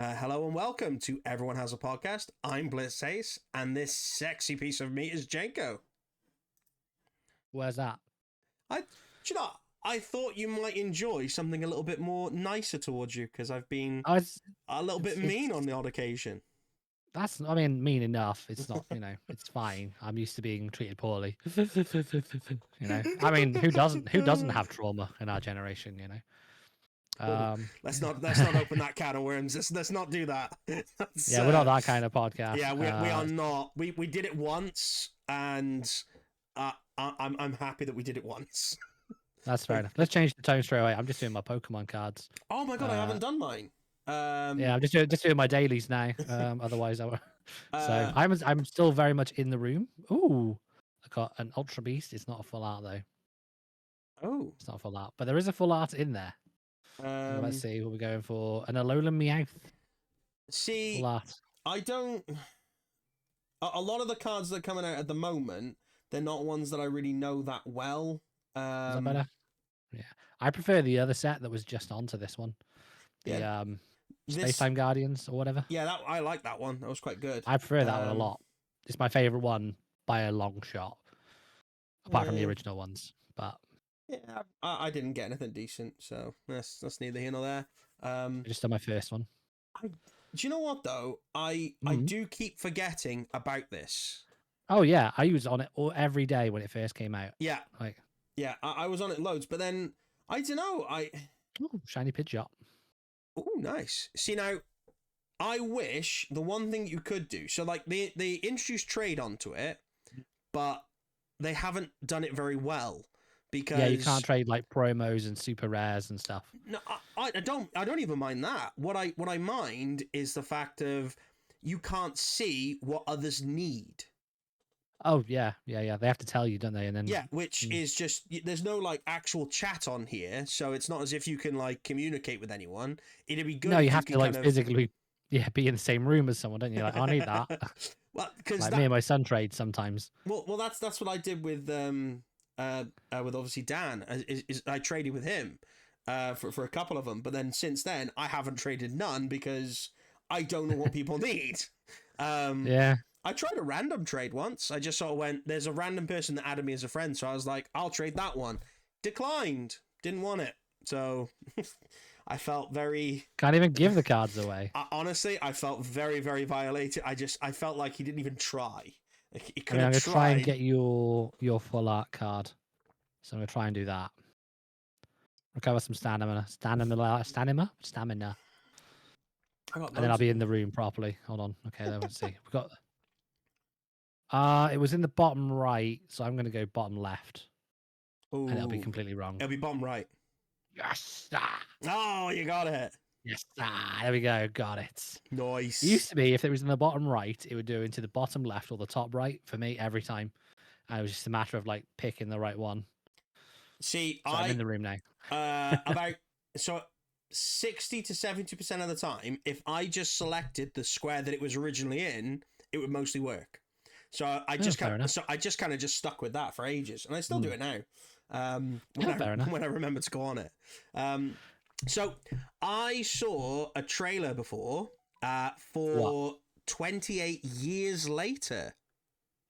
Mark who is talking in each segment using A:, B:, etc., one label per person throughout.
A: Hello and welcome to Everyone Has a Podcast. I'm Bliss Ace, and this sexy piece of meat is Jenko.
B: Where's that?
A: Do you know, I thought you might enjoy something a little bit more nicer towards you because I've been
B: Oh,
A: a little bit mean on the odd occasion.
B: I mean, mean enough. It's not, it's fine. I'm used to being treated poorly. I mean, who doesn't have trauma in our generation?
A: Let's not open that can of worms. Let's not do that.
B: Yeah, we're not that kind of podcast.
A: Yeah, we are not. We did it once, and I'm happy that we did it once.
B: That's fair enough. Let's change the tone straight away. I'm just doing my Pokemon cards.
A: Oh my god, I haven't done mine.
B: Yeah, I'm just doing my dailies now. Otherwise, so I'm still very much in the room. Ooh, I got an Ultra Beast. It's not a full art though.
A: Oh,
B: It's not a full art, but there is a full art in there. Let's see what we're going for. An Alolan Meowth.
A: See,
B: full art.
A: I don't. A lot of the cards that are coming out at the moment, they're not ones that I really know that well.
B: Is that better? Yeah, I prefer the other set that was just onto this one. The Space Time Guardians or whatever.
A: Yeah, I like that one. That was quite good.
B: I prefer that one a lot. It's my favorite one by a long shot, apart from the original ones. But
A: yeah, I didn't get anything decent, so that's neither here nor there.
B: I just done my first one.
A: Do you know what though? I do keep forgetting about this.
B: Oh yeah, I was on it every day when it first came out.
A: Yeah, I was on it loads, but then I don't know.
B: Ooh, shiny Pidgeot.
A: Oh, nice. See now, I wish the one thing you could do. So like they introduced trade onto it, but they haven't done it very well. Because
B: you can't trade like promos and super rares and stuff.
A: No, I don't even mind that. What I mind is the fact of you can't see what others need.
B: Oh yeah. They have to tell you, don't they? And then
A: which is just there's no like actual chat on here, so it's not as if you can like communicate with anyone. It'd be good.
B: No, you have to like physically, be in the same room as someone, don't you? Like, I need that.
A: Well, because
B: like me and my son trade sometimes.
A: Well, that's what I did with obviously Dan. Is I traded with him for a couple of them, but then since then I haven't traded none because I don't know what people need. I tried a random trade once. I just sort of went, there's a random person that added me as a friend, so I was like, I'll trade that one. Declined. Didn't want it. So I felt very...
B: Can't even give the cards away.
A: Honestly, I felt very, very violated. I felt like he didn't even try. Like, he
B: I'm going to try and get your full art card. So I'm going to try and do that. Recover some stamina. And then I'll be in the room properly. Hold on. Okay, let's see. We've got... it was in the bottom right, so I'm going to go bottom left.
A: Ooh.
B: And it'll be completely wrong.
A: It'll be bottom right.
B: Yes!
A: Oh, you got it.
B: Yes! There we go. Got it.
A: Nice.
B: It used to be, if it was in the bottom right, it would go into the bottom left or the top right for me every time. And it was just a matter of like picking the right one.
A: See,
B: so I'm in the room now.
A: About 60 to 70% of the time, if I just selected the square that it was originally in, it would mostly work. So I just kind of just stuck with that for ages, and I still do it now. When I remember to go on it. So I saw a trailer before for 28 years later.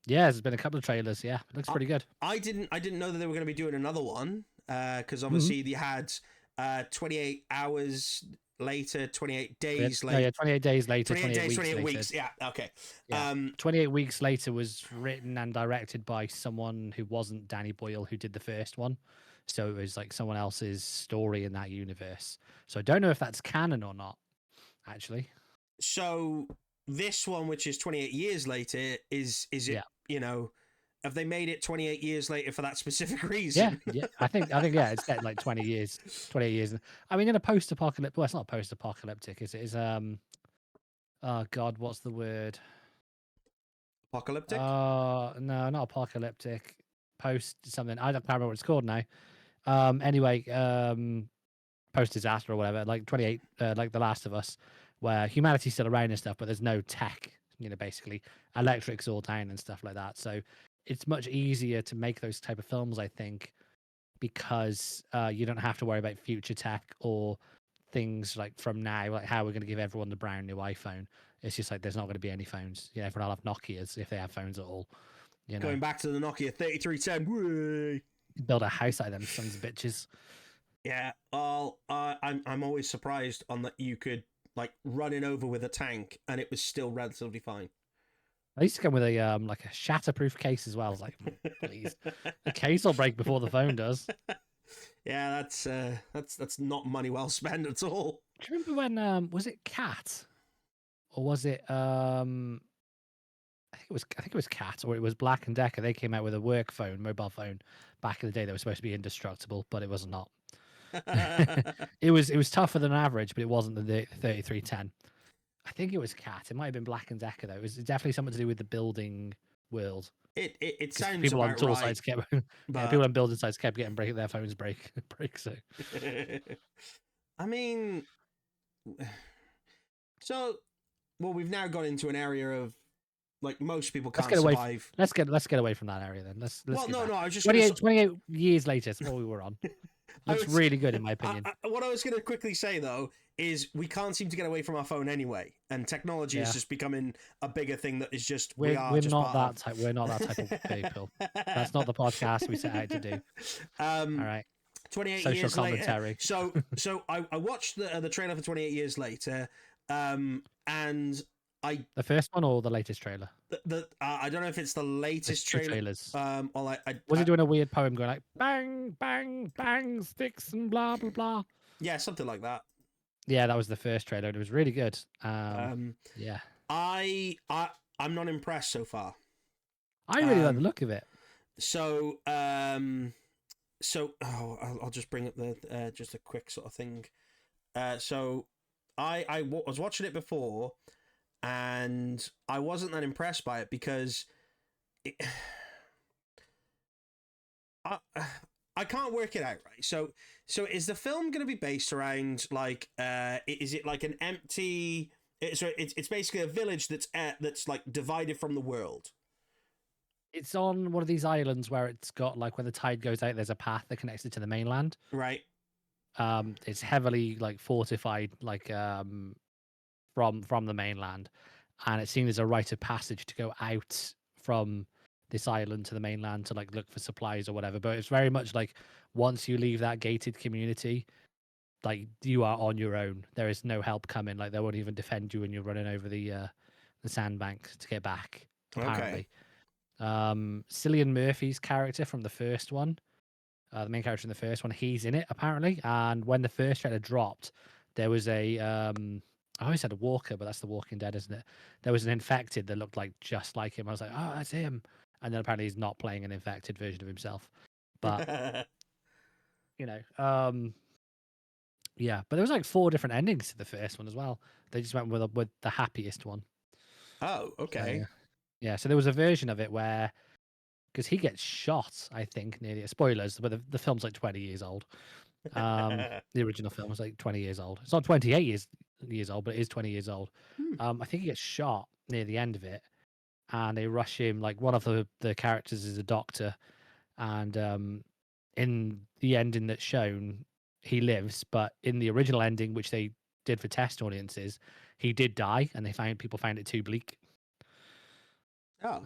B: Yeah, there's been a couple of trailers. Yeah, it looks pretty good.
A: I didn't know that they were going to be doing another one because obviously they had 28 hours later, 28 days later.
B: No, 28 days later.
A: 28 weeks. Yeah, okay.
B: Yeah. 28 weeks later was written and directed by someone who wasn't Danny Boyle, who did the first one. So it was like someone else's story in that universe. So I don't know if that's canon or not, actually.
A: So this one, which is 28 years later, is it, have they made it 28 years later for that specific reason?
B: Yeah. I think it's set like 20 years, 28 years. I mean, in a post-apocalyptic, well, it's not post-apocalyptic, is it? It's oh God, what's the word?
A: Apocalyptic?
B: No, not apocalyptic. Post something. I don't remember what it's called now. Anyway, post-disaster or whatever, like 28, like The Last of Us, where humanity's still around and stuff, but there's no tech, basically electric's all down and stuff like that. So it's much easier to make those type of films, I think, because you don't have to worry about future tech or things like from now, like how we're going to give everyone the brand new iPhone. It's just like there's not going to be any phones. Yeah, everyone will have Nokias if they have phones at all. You know,
A: Going back to the Nokia 3310. Whee!
B: build a house out of them sons of bitches.
A: Yeah. Well, I'm always surprised on that you could like run it over with a tank and it was still relatively fine.
B: I used to come with a like a shatterproof case as well. I was like, please, the case will break before the phone does.
A: Yeah, that's not money well spent at all.
B: Do you remember when was it Cat or was it I think it was Cat or it was Black and Decker. They came out with a work phone, mobile phone, back in the day that was supposed to be indestructible, but it was not. It was tougher than average, but it wasn't the 3310. I think it was Cat. It might have been Black and Decker though. It was definitely something to do with the building world.
A: It sounds
B: People on
A: about
B: tool
A: right.
B: sites kept
A: But...
B: yeah, people on building sites kept getting their phones break. So
A: I mean, so well, we've now got into an area of like most people can't survive.
B: Let's get away from that area then. Let's
A: well, no, I was just
B: 28 years later. That's what we were on. Looks really good in my opinion.
A: What I was going to quickly say though is we can't seem to get away from our phone anyway, and technology is just becoming a bigger thing that is just
B: we're not that type. We're not that type of people. That's not the podcast we set out to do. All right.
A: 28
B: Social
A: years
B: commentary.
A: Later. So I watched the trailer for 28 years later, and
B: the first one or the latest trailer?
A: I don't know if it's the latest trailer.
B: Trailers.
A: Or
B: was he doing a weird poem going like bang bang bang sticks and blah blah blah?
A: Yeah, something like that.
B: Yeah, that was the first trailer, and it was really good. Yeah,
A: I'm not impressed so far.
B: I really like the look of it.
A: So I'll just bring up the just a quick sort of thing. So I was watching it before, and I wasn't that impressed by it because I can't work it out right. So is the film going to be based around like is it like an empty? So it's basically a village that's like divided from the world.
B: It's on one of these islands where it's got like when the tide goes out, there's a path that connects it to the mainland.
A: Right.
B: It's heavily like fortified, like from the mainland, and it's seen as a rite of passage to go out from this island to the mainland to like look for supplies or whatever. But it's very much like once you leave that gated community, like you are on your own. There is no help coming. Like they won't even defend you when you're running over the sandbank to get back. Apparently, Cillian Murphy's character from the first one, the main character in the first one, he's in it apparently. And when the first trailer dropped, there was a I always said a walker, but that's The Walking Dead, isn't it? There was an infected that looked like just like him. I was like, oh, that's him. And then apparently he's not playing an infected version of himself. But you know, yeah. But there was like 4 different endings to the first one as well. They just went with the happiest one.
A: Oh, okay.
B: So, yeah. So there was a version of it where, because he gets shot, I think, nearly. Spoilers, but the film's like 20 years old. The original film was like 20 years old. It's not 28 years old, but it is 20 years old. I think he gets shot near the end of it, and they rush him. Like one of the characters is a doctor, and in the ending that's shown, he lives. But in the original ending, which they did for test audiences, he did die, and people found it too bleak.
A: Oh.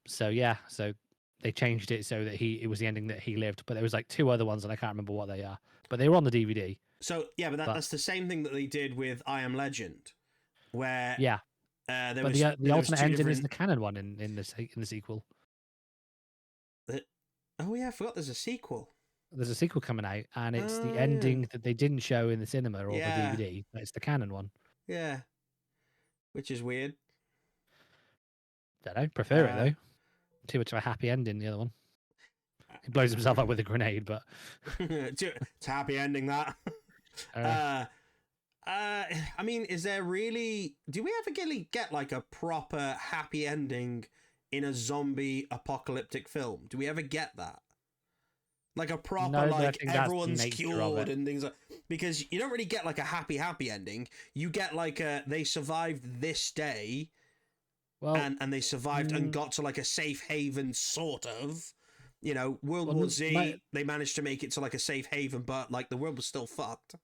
B: So yeah, so they changed it so that it was the ending that he lived. But there was like 2 other ones, and I can't remember what they are. But they were on the DVD.
A: So yeah, but that's the same thing that they did with I Am Legend, where
B: the alternate ending is the canon one in the sequel.
A: Oh yeah, I forgot there's a sequel.
B: There's a sequel coming out, and it's the ending that they didn't show in the cinema or the DVD. It's the canon one.
A: Yeah, which is weird.
B: Don't know. Prefer it though. Too much of a happy ending. The other one. He blows himself up with a grenade, but
A: it's a happy ending that. I mean, is there really? Do we ever get like a proper happy ending in a zombie apocalyptic film? Do we ever get that? Like a proper like everyone's cured and things like, because you don't really get like a happy ending. You get like they survived this day, and they survived and got to like a safe haven sort of. You know, World War Z, they managed to make it to like a safe haven, but like the world was still fucked.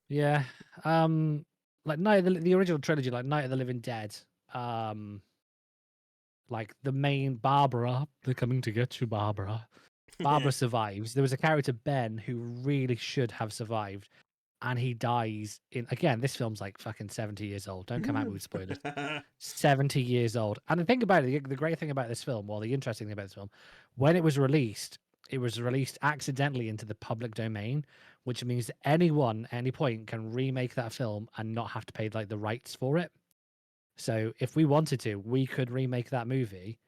B: Yeah. Like Night of the original trilogy, like Night of the Living Dead. Um, like the main Barbara, they're coming to get you, Barbara. Barbara survives. There was a character Ben who really should have survived, and he dies in. Again, this film's like fucking 70 years old. Don't come at me with spoilers. 70 years old. And the thing about it, the great thing about this film, well, the interesting thing about this film, when it was released accidentally into the public domain, which means that anyone at any point can remake that film and not have to pay like the rights for it. So if we wanted to, we could remake that movie,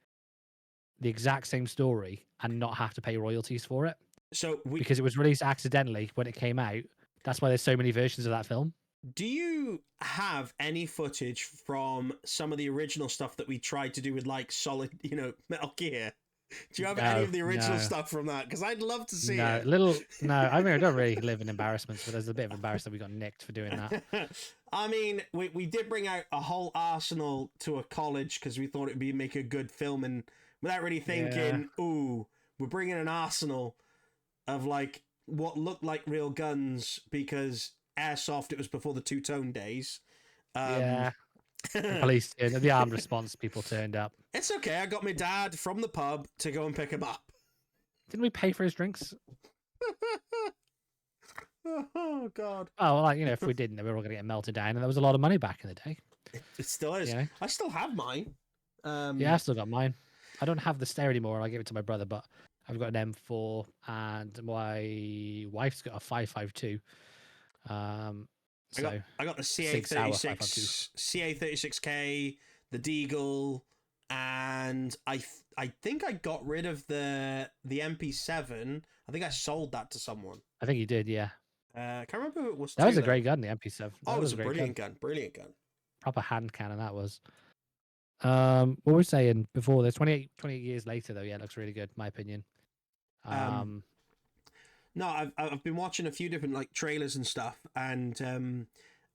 B: the exact same story, and not have to pay royalties for it
A: So
B: because it was released accidentally when it came out. That's why there's so many versions of that film.
A: do you have any footage from some of the original stuff that we tried to do with like solid, Metal Gear? Do you have any
B: No,
A: of the original
B: no,
A: stuff from that? Because I'd love to see
B: no,
A: it.
B: little, no. I mean, I don't really live in embarrassments, but there's a bit of embarrassment we got nicked for doing that.
A: I mean, we did bring out a whole arsenal to a college because we thought it'd be make a good film, and without really
B: Yeah,
A: thinking, ooh, we're bringing an arsenal of like what looked like real guns because airsoft. It was before the two-tone days. Um,
B: yeah. The police, the armed response people turned up.
A: it's okay. I got my dad from the pub to go and pick him up.
B: Didn't we pay for his drinks?
A: Oh God.
B: Oh, well, like, if we didn't, then we were all going to get melted down, and there was a lot of money back in the day.
A: It still is.
B: You know?
A: I still have mine.
B: Yeah, I still got mine. I don't have the stair anymore. I gave it to my brother, but I've got an M4, and my wife's got a 5.52.
A: I got
B: So
A: I got the CA
B: 6 hour 5.52.
A: 36 CA 36K, the Deagle, and I think I got rid of the MP7. I think I sold that to someone.
B: I think you did, yeah.
A: I can't remember who it was
B: That
A: to
B: was a
A: though.
B: great gun, the MP7.
A: Oh,
B: That
A: it
B: was
A: was
B: a
A: a
B: great gun.
A: brilliant gun.
B: Proper hand cannon, that was. What we're saying before this, 28 years later, though, yeah, it looks really good, my opinion.
A: Um, no, I've been watching a few different like trailers and stuff, and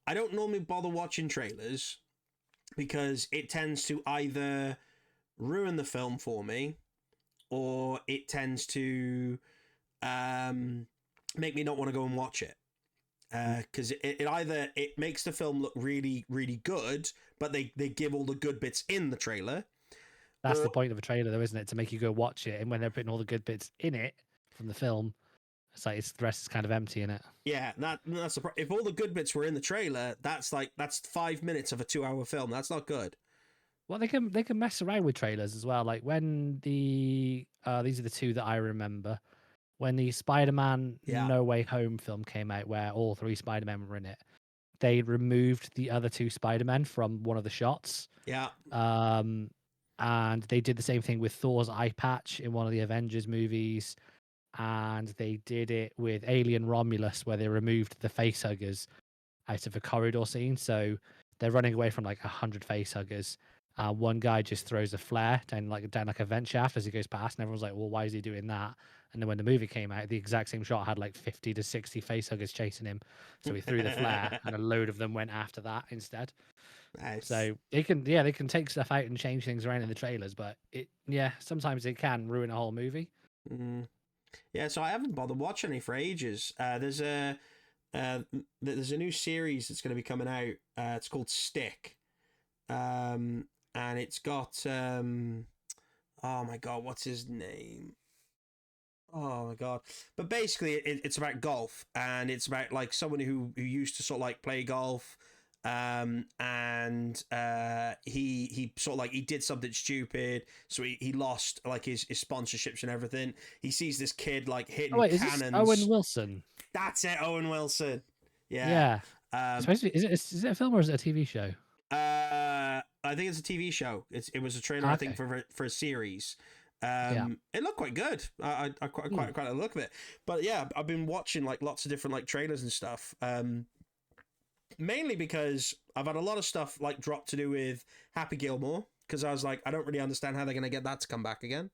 A: I don't normally bother watching trailers because it tends to either ruin the film for me or it tends to make me not want to go and watch it because it either it makes the film look really really good but they give all the good bits in the trailer
B: That's
A: or
B: the point of a trailer, though, isn't it? To make you go watch it, and when they're putting all the good bits in it from the film, it's like the rest is kind of empty in it.
A: yeah that's the if all the good bits were in the trailer that's 5 minutes of a 2 hour film. That's not good.
B: Well, they can mess around with trailers as well. Like when these are the two that I remember. When the Spider-Man
A: Yeah,
B: No Way Home film came out, where all three Spider-Men were in it, they removed the other two Spider-Men from one of the shots.
A: yeah.
B: Um, and they did the same thing with Thor's eye patch in one of the Avengers movies. And they did it with Alien Romulus, where they removed the face huggers out of a corridor scene. So they're running away from like 100 face huggers. One guy just throws a flare down like a vent shaft as he goes past, and everyone's like, "Well, why is he doing that?" And then when the movie came out, the exact same shot had like 50 to 60 face huggers chasing him. So he threw the flare, and a load of them went after that instead.
A: Nice.
B: So they can take stuff out and change things around in the trailers, but sometimes it can ruin a whole movie.
A: Mm. Yeah, so I haven't bothered watching any for ages. Uh, there's a new series that's going to be coming out. It's called Stick, and it's got oh my god, what's his name? Oh my god! But basically, it's about golf, and it's about like someone who used to sort of like play golf, and he sort of like he did something stupid, so he lost like his sponsorships and everything. He sees this kid like
B: Oh
A: hitting
B: wait, is this Owen
A: cannons.
B: Wilson?
A: That's it, Owen Wilson. Yeah.
B: Yeah.
A: Um,
B: Supposed to be, is it a film or is it a TV show?
A: I think it's a TV show. It was a trailer, I think,
B: Okay.
A: for a series.
B: Yeah.
A: It looked quite good. I quite
B: Hmm.
A: quite like the look of it. But yeah, I've been watching like lots of different like trailers and stuff. Mainly because I've had a lot of stuff like dropped to do with Happy Gilmore because I was like, I don't really understand how they're gonna get that to come back again.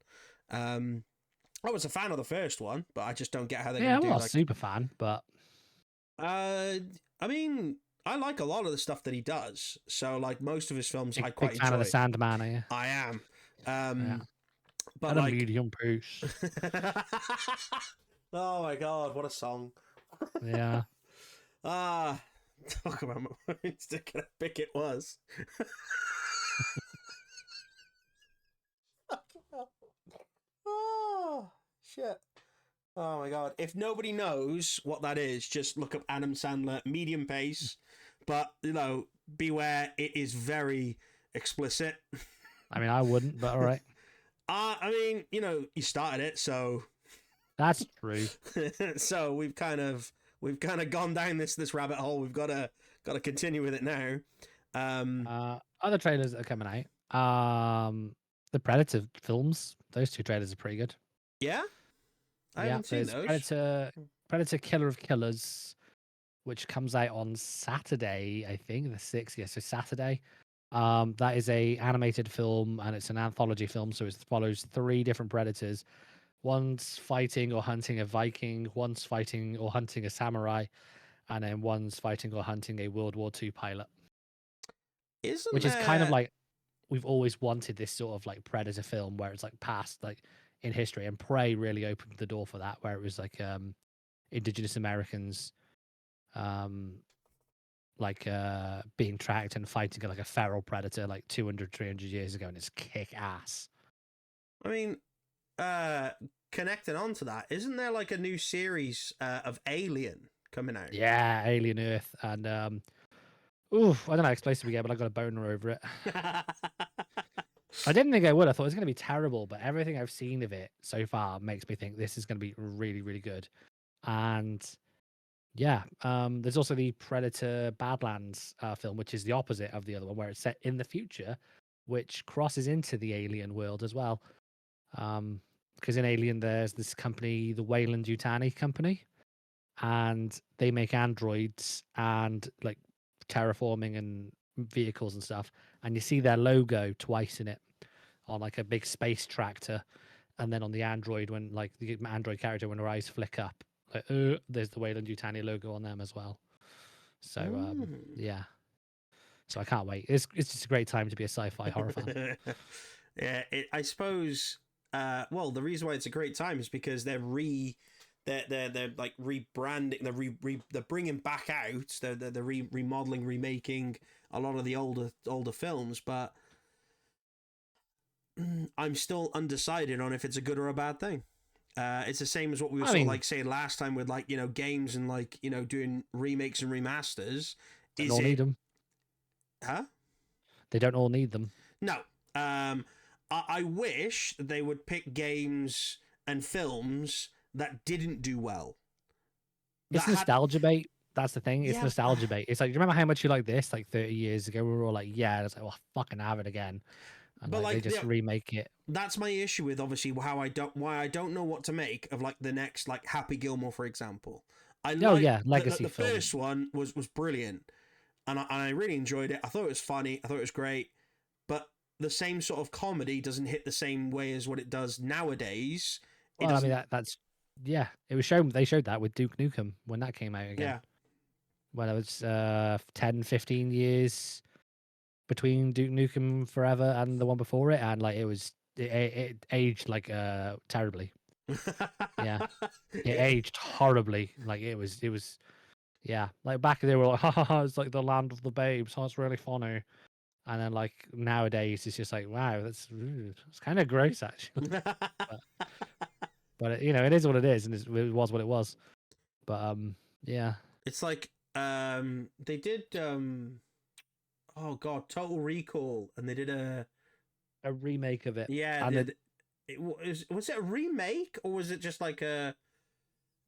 A: I was a fan of the first one, but I just don't get how they're
B: Yeah,
A: gonna
B: I'm
A: do
B: not a
A: like.
B: super fan, but
A: Uh, I mean, I like a lot of the stuff that he does. So like most of his films, I
B: big
A: quite
B: fan of the
A: enjoy.
B: Sandman, are you?
A: I am.
B: Yeah.
A: But
B: And a
A: like,
B: medium piece.
A: oh my god, what a song!
B: Yeah.
A: Ah, talk about my stick how big it was. Oh shit. Oh my god. If nobody knows what that is, just look up Adam Sandler, medium pace. But, beware, it is very explicit.
B: I mean, I wouldn't, but all right.
A: I mean, you started it, so
B: That's true.
A: so we've kind of gone down this rabbit hole. We've got to continue with it now.
B: Other trailers that are coming out. The Predator films. Those two trailers are pretty good.
A: Yeah, I
B: Yeah,
A: haven't seen
B: there's
A: those.
B: Predator Killer of Killers, which comes out on Saturday, I think, the 6th. Yeah, so Saturday. That is a animated film and it's an anthology film, so it follows 3 different predators. One's fighting or hunting a Viking, one's fighting or hunting a samurai, and then one's fighting or hunting a World War II pilot.
A: Isn't
B: Which is kind of
A: there?
B: like we've always wanted this sort of like Predator film where it's like past like in history, and Prey really opened the door for that, where it was like indigenous Americans um being tracked and fighting like a feral predator like 200, 300 years ago, and it's kick ass.
A: I mean, connecting on to that, isn't there like a new series of Alien coming out?
B: Yeah, Alien Earth. And oof, I don't know how to explain it again, but I got a boner over it. I didn't think I would. I thought it was going to be terrible, but everything I've seen of it so far makes me think this is going to be really, really good. And yeah, there's also the Predator Badlands film, which is the opposite of the other one, where it's set in the future, which crosses into the alien world as well. Because in Alien, there's this company, the Weyland-Yutani company, and they make androids and like terraforming and vehicles and stuff. And you see their logo twice in it on like a big space tractor, and then on the android when like the android character when her eyes flick up, like there's the Weyland-Yutani logo on them as well. So yeah, so I can't wait. It's just a great time to be a sci-fi horror fan.
A: Yeah, I suppose. Well, the reason why it's a great time is because they're like rebranding, they're bringing back out, they're remodeling, remaking a lot of the older films, but I'm still undecided on if it's a good or a bad thing. It's the same as what we were
B: I
A: sort of
B: mean,
A: like saying last time with like games and like doing remakes and remasters.
B: they don't
A: Is
B: all need
A: it?
B: them.
A: Huh?
B: They don't all need them.
A: No. I wish they would pick games and films that didn't do well.
B: It's
A: That had,
B: nostalgia bait. That's the thing. It's
A: yeah,
B: nostalgia bait. It's like, do you remember how much you like this? Like 30 years ago, we were all like, yeah. And it's like, well, fucking have it again. And
A: but
B: like they
A: like
B: just remake it.
A: that's my issue with obviously why I don't know what to make of like the next like Happy Gilmore, for example. I
B: Oh
A: like
B: yeah, legacy
A: the
B: film.
A: first one was brilliant, and I really enjoyed it. I thought it was funny. I thought it was great, but the same sort of comedy doesn't hit the same way as what it does nowadays. It
B: Well, I mean
A: doesn't.
B: that's yeah. It was shown. They showed that with Duke Nukem when that came out again.
A: Yeah.
B: When it was 10, 15 years between Duke Nukem Forever and the one before it, and like it aged like terribly. Yeah, it aged horribly. Like it was yeah. Like back they were like, ha ha ha, it's like the land of the babes. Oh, it's really funny. And then like nowadays it's just like, wow, it's kind of gross actually. But it is what it is, and it was what it was. But yeah,
A: It's like they did oh god, Total Recall, and they did
B: a remake of it,
A: yeah,
B: and
A: was it a remake or was it just like a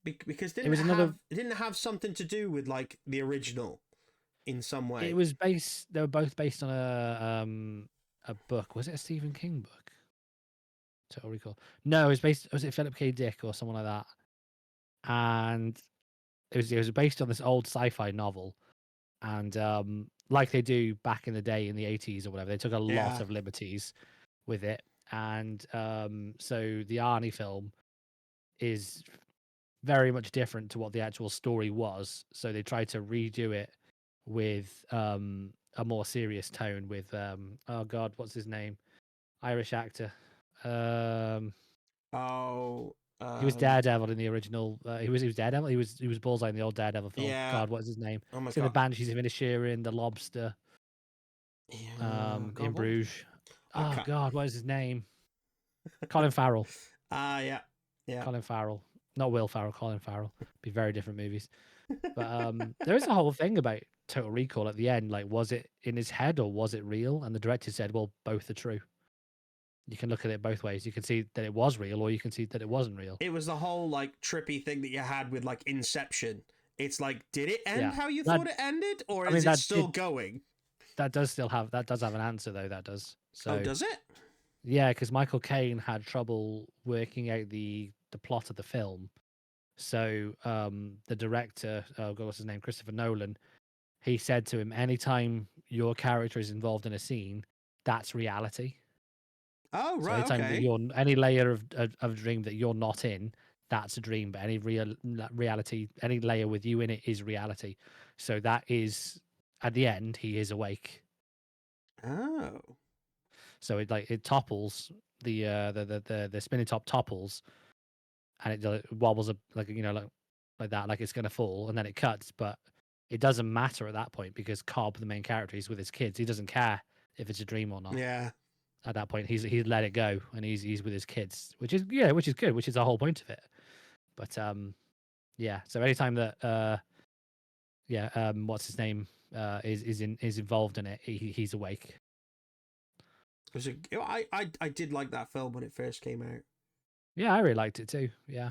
A: because
B: it was another.
A: it didn't have something to do with like the original in some
B: It
A: way.
B: was based. They were both based on a book. Was it a Stephen King book? Total Recall. No, it was based. Was it Philip K. Dick or someone like that? And it was based on this old sci-fi novel, and like they do back in the day in the 80s or whatever, they took a lot
A: Yeah.
B: of liberties with it, and so the Arnie film is very much different to what the actual story was. So they tried to redo it with a more serious tone with oh god, what's his name? Irish actor.
A: Oh,
B: He was Daredevil in the original. He was Daredevil. He was Bullseye in the old Daredevil film.
A: Yeah.
B: God, what is his name?
A: Oh my
B: He's in the
A: god.
B: Banshees of Inisherin, the Lobster,
A: Yeah.
B: in
A: God, what?
B: Bruges.
A: I
B: Oh
A: can't.
B: God, what is his name? Colin Farrell.
A: Yeah. Yeah.
B: Colin Farrell, not Will Farrell. Colin Farrell. Be very different movies. But there is a whole thing about Total Recall at the end. Like, was it in his head or was it real? And the director said, well, both are true. You can look at it both ways. You can see that it was real, or you can see that it wasn't real.
A: It was the whole like trippy thing that you had with like Inception. It's like, did it end
B: Yeah,
A: how you
B: that.
A: thought it ended, or
B: I
A: is
B: mean,
A: it still going?
B: that does have an answer though. That does.
A: Oh,
B: So
A: does it?
B: yeah, because Michael Caine had trouble working out the plot of the film. So the director, oh God, what's his name, Christopher Nolan, he said to him, anytime your character is involved in a scene, that's reality.
A: Oh,
B: So
A: right.
B: anytime that
A: Okay.
B: you're any layer of a dream that you're not in, that's a dream. But any reality, any layer with you in it is reality. So that is at the end, he is awake.
A: Oh.
B: So it topples the spinning top topples, and it wobbles up like that, like it's gonna fall, and then it cuts. But it doesn't matter at that point because Cobb, the main character, he's with his kids. He doesn't care if it's a dream or not.
A: Yeah.
B: At that point, he's let it go, and he's with his kids, which is good, which is the whole point of it. But yeah. So anytime that what's his name is involved in it, he's awake.
A: It was I did like that film when it first came out.
B: Yeah, I really liked it too. Yeah.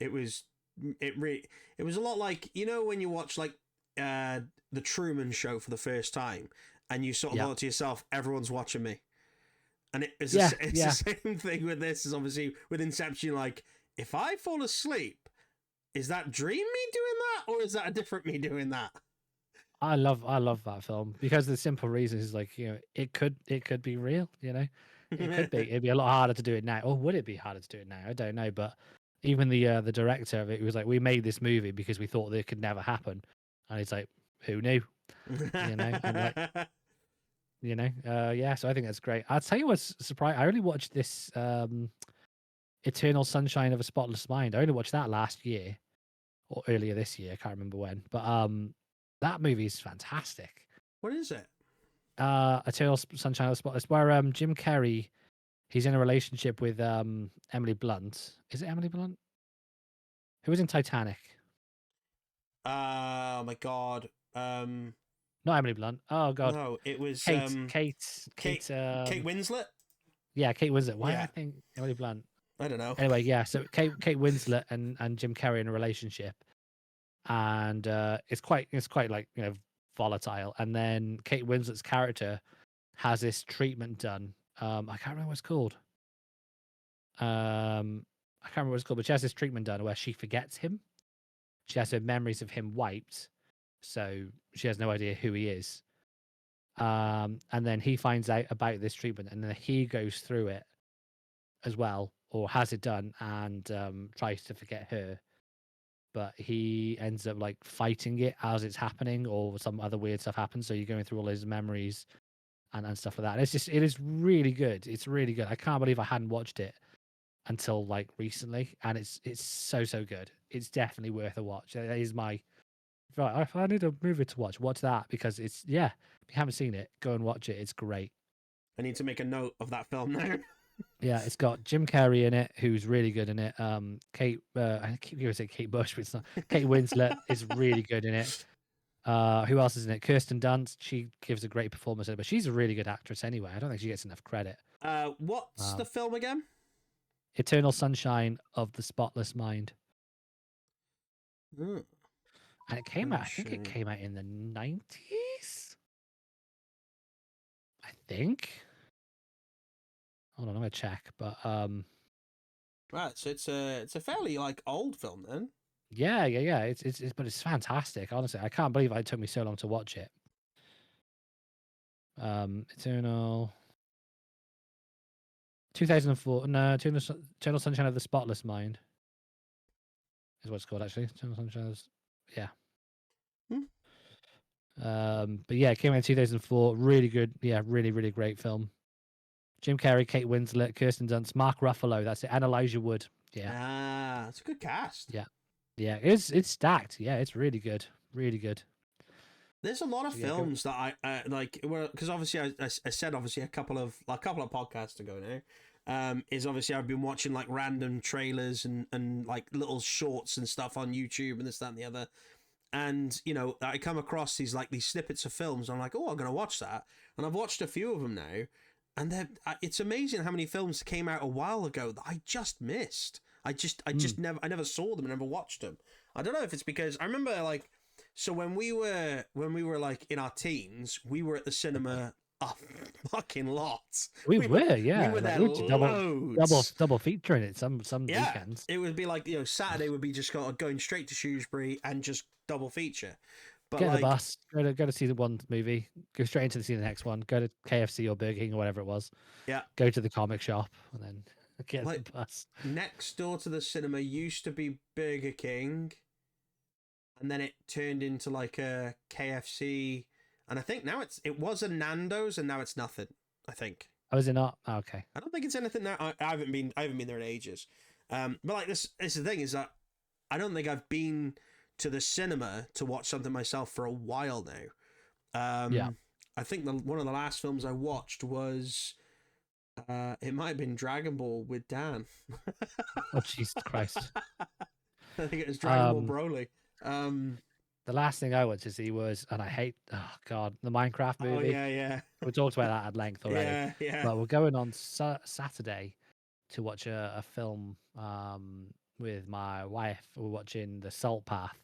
A: It was it was a lot like, you know, when you watch like the Truman Show for the first time, and you sort of
B: Yeah.
A: thought to yourself, everyone's watching me. And it's the same thing with this. Is obviously with Inception, like, if I fall asleep, is that dream me doing that, or is that a different me doing that?
B: I love that film because the simple reason is, like, it could be real, it could be. It'd be a lot harder to do it now, or would it be harder to do it now? I don't know. But even the director of it was like, we made this movie because we thought that it could never happen, and it's like, who knew? And like, yeah. So I think that's great. I'll tell you what's surprising. I only watched this Eternal Sunshine of a Spotless Mind. I only watched that last year or earlier this year. I can't remember when, but that movie is fantastic.
A: What is it?
B: Eternal Sunshine of the Spotless, where Jim Carrey, he's in a relationship with Emily Blunt. Is it Emily Blunt? Who was in Titanic?
A: Oh my god.
B: Not Emily Blunt. Oh god.
A: No, it was
B: Kate.
A: Kate Winslet.
B: Yeah, Kate Winslet. Why
A: Yeah.
B: did I think Emily Blunt?
A: I don't know.
B: Anyway, yeah. So Kate Winslet and Jim Carrey in a relationship, and it's quite like, volatile. And then Kate Winslet's character has this treatment done. I can't remember what it's called. I can't remember what it's called, but she has this treatment done where she forgets him. She has her memories of him wiped, so she has no idea who he is. And then he finds out about this treatment, and then he goes through it as well, or has it done, and tries to forget her. But he ends up like fighting it as it's happening, or some other weird stuff happens. So you're going through all his memories and stuff like that. And it is really good. It's really good. I can't believe I hadn't watched it until like recently, and it's so good. It's definitely worth a watch. That is my right. If I need a movie to watch that, because it's, yeah. If you haven't seen it, go and watch it. It's great.
A: I need to make a note of that film now.
B: Yeah, it's got Jim Carrey in it, who's really good in it. Kate, I keep going to say Kate Bush, but it's not. Kate Winslet is really good in it. Who else is in it? Kirsten Dunst. She gives a great performance in it, but she's a really good actress anyway. I don't think she gets enough credit.
A: What's the film again?
B: Eternal Sunshine of the Spotless Mind.
A: Mm.
B: And it came out, I think it came out in the 90s. I think. Hold on, I'm gonna check. But
A: right, so it's a fairly like old film then.
B: Yeah. It's but it's fantastic. Honestly, I can't believe it took me so long to watch it. Eternal 2004. No, Eternal Sunshine of the Spotless Mind is what it's called, actually. Eternal Sunshine of, yeah. But yeah, it came out in 2004. Really good. Yeah, really great film. Jim Carrey, Kate Winslet, Kirsten Dunst, Mark Ruffalo. That's it. And Elijah Wood. Yeah.
A: Ah, it's a good cast.
B: Yeah. Yeah. It's stacked. Yeah, it's really good. Really good.
A: There's a lot of
B: So,
A: films that I like. Well, because obviously I said obviously a couple of podcasts ago now. Is obviously I've been watching like random trailers and like little shorts and stuff on YouTube and this, that, and the other. And you know, I come across these snippets of films. I'm like, oh, I'm gonna watch that, and I've watched a few of them now, and it's amazing how many films came out a while ago that I just missed. I never saw them, and never watched them. I don't know if it's because I remember like, so when we were like in our teens, we were at the cinema a fucking lot.
B: we were,
A: We
B: yeah.
A: were
B: Like
A: there
B: we would
A: loads.
B: double feature in it some
A: Yeah,
B: weekends.
A: it would be like, you know, Saturday would be just going straight to Shrewsbury and just double feature. But
B: Get the
A: like,
B: bus, go to see the one movie, go straight into see the next one, go to KFC or Burger King or whatever it was,
A: yeah,
B: go to the comic shop, and then get the
A: like
B: bus.
A: next door to the cinema used to be Burger King, and then it turned into like a KFC, and I think now it was a Nando's, and now it's nothing. I think.
B: Oh, is it not? Oh, okay.
A: I don't think it's anything now. I haven't been there in ages. But like this is the thing, is that I don't think I've been to the cinema to watch something myself for a while now.
B: Yeah.
A: I think one of the last films I watched was it might have been Dragon Ball with Dan.
B: Oh, Jesus Christ.
A: I think it was Dragon Ball Broly.
B: The last thing I went to see was, and I hate, oh God, the Minecraft movie.
A: Oh yeah, yeah.
B: We talked about that at length already.
A: Yeah, yeah.
B: But we're going on Saturday to watch a film with my wife. We're watching The Salt Path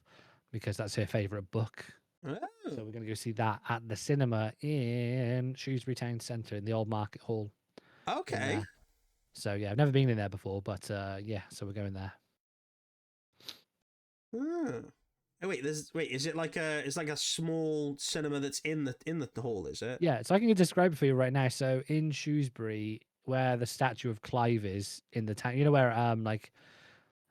B: because that's her favourite book.
A: Oh.
B: So we're going to go see that at the cinema in Shrewsbury Town Centre in the Old Market Hall.
A: Okay.
B: So yeah, I've never been in there before, but yeah, so we're going there.
A: Oh. Oh, wait, is it like a small cinema that's in the hall, is it?
B: Yeah, so I can describe it for you right now. So in Shrewsbury, where the statue of Clive is in the town, you know where like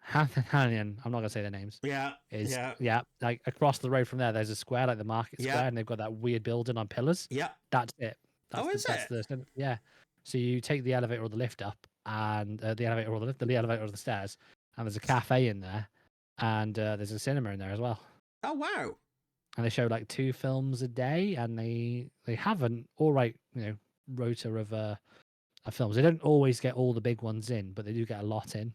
B: Hannian, I'm not gonna say their names.
A: Yeah.
B: Yeah, like across the road from there, there's a square, like the market square, and they've got that weird building on pillars.
A: Yeah.
B: That's it.
A: That's
B: Yeah. So you take the elevator or the lift up, and the elevator or the elevator or the stairs, and there's a cafe in there, and there's a cinema in there as well.
A: Oh wow!
B: And they show like 2 films a day, and they have an all right, rota of films. They don't always get all the big ones in, but they do get a lot in.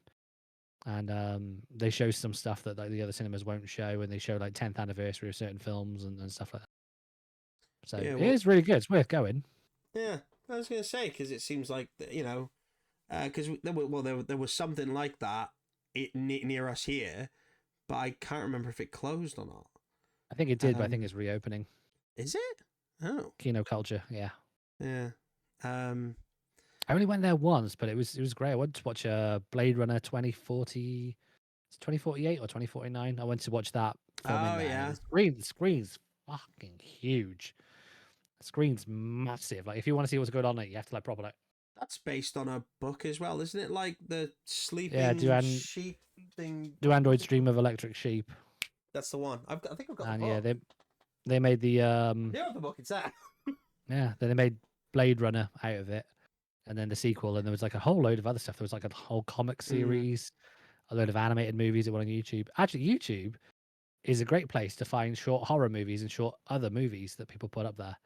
B: And they show some stuff that like the other cinemas won't show, and they show like 10th anniversary of certain films and stuff like that. So
A: yeah,
B: it is really good. It's worth going.
A: Yeah, I was gonna say, because it seems like, you know, because there was something like that near us here, but I can't remember if it closed or not.
B: I think it did, but I think it's reopening.
A: Is it? Oh,
B: Kino Culture, yeah.
A: Yeah.
B: I only went there once, but it was great. I went to watch Blade Runner 2040, 2048 or 2049. I went to watch that film in there.
A: Yeah.
B: The screen's fucking huge. The screen's massive. Like if you want to see what's going on, you have to like proper like.
A: That's based on a book as well, isn't it? Like the sleeping sheep thing.
B: Do Androids Dream of Electric Sheep?
A: That's the one. I think I've got
B: and
A: the book.
B: Yeah, they made the
A: Yeah, the book. It's that.
B: Yeah, then they made Blade Runner out of it, and then the sequel, and there was like a whole load of other stuff. There was like a whole comic series, a load of animated movies that were on YouTube. Actually, YouTube is a great place to find short horror movies and short other movies that people put up there.